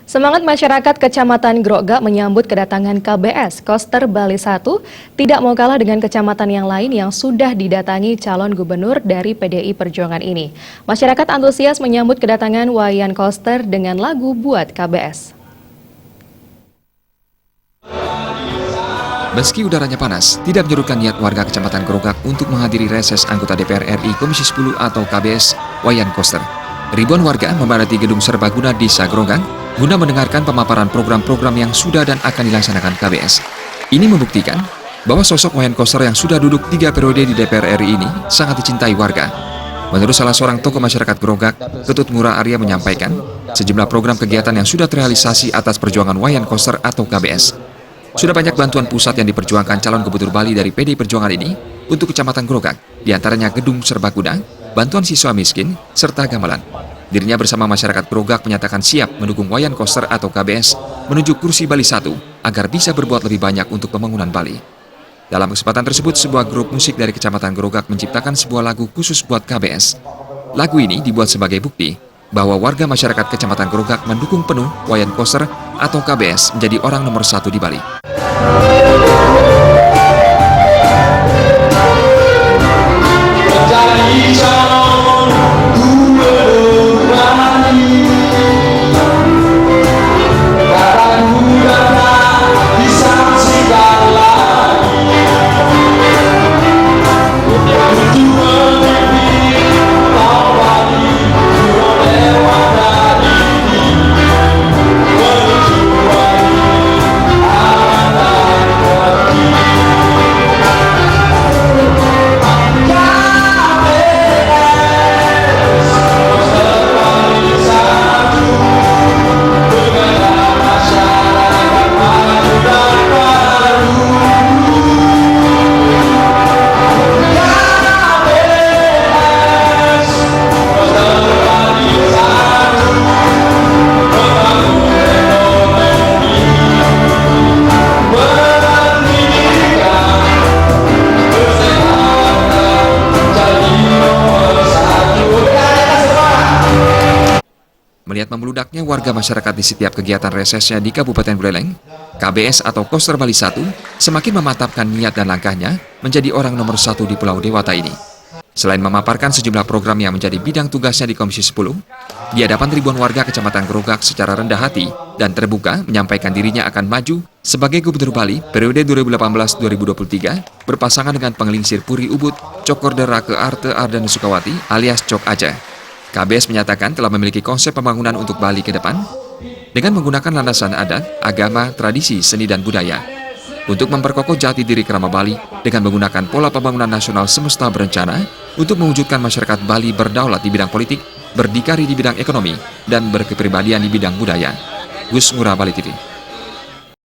Semangat masyarakat Kecamatan Grogak menyambut kedatangan KBS Koster Bali 1 tidak mau kalah dengan kecamatan yang lain yang sudah didatangi calon gubernur dari PDI Perjuangan ini. Masyarakat antusias menyambut kedatangan Wayan Koster dengan lagu Buat KBS. Meski udaranya panas, tidak menyurutkan niat warga Kecamatan Grogak untuk menghadiri reses anggota DPR RI Komisi 10 atau KBS Wayan Koster. Ribuan warga memadati gedung serbaguna Desa Grogak guna mendengarkan pemaparan program-program yang sudah dan akan dilaksanakan KBS. Ini membuktikan bahwa sosok Wayan Koster yang sudah duduk 3 periode di DPR RI ini sangat dicintai warga. Menurut salah seorang tokoh masyarakat Grogak, Ketut Ngurah Arya menyampaikan, sejumlah program kegiatan yang sudah terrealisasi atas perjuangan Wayan Koster atau KBS. Sudah banyak bantuan pusat yang diperjuangkan calon gubernur Bali dari PDI Perjuangan ini untuk Kecamatan Grogak, diantaranya gedung serbaguna, bantuan siswa miskin, serta gamelan. Dirinya bersama masyarakat Grogak menyatakan siap mendukung Wayan Koster atau KBS menuju kursi Bali 1 agar bisa berbuat lebih banyak untuk pembangunan Bali. Dalam kesempatan tersebut, sebuah grup musik dari Kecamatan Grogak menciptakan sebuah lagu khusus buat KBS. Lagu ini dibuat sebagai bukti bahwa warga masyarakat Kecamatan Grogak mendukung penuh Wayan Koster atau KBS menjadi orang nomor 1 di Bali. Melihat membeludaknya warga masyarakat di setiap kegiatan resesnya di Kabupaten Buleleng, KBS atau Koster Bali 1 semakin memantapkan niat dan langkahnya menjadi orang nomor 1 di Pulau Dewata ini. Selain memaparkan sejumlah program yang menjadi bidang tugasnya di Komisi 10, di hadapan ribuan warga Kecamatan Grogak secara rendah hati dan terbuka menyampaikan dirinya akan maju sebagai Gubernur Bali periode 2018-2023 berpasangan dengan Pengelingsir Puri Ubud, Cokordera ke Arte Ardana Sukawati alias Cok Aceh. KBS menyatakan telah memiliki konsep pembangunan untuk Bali ke depan dengan menggunakan landasan adat, agama, tradisi, seni, dan budaya untuk memperkokoh jati diri kerama Bali dengan menggunakan pola pembangunan nasional semesta berencana untuk mewujudkan masyarakat Bali berdaulat di bidang politik, berdikari di bidang ekonomi, dan berkepribadian di bidang budaya. Gus Ngurah, Bali TV.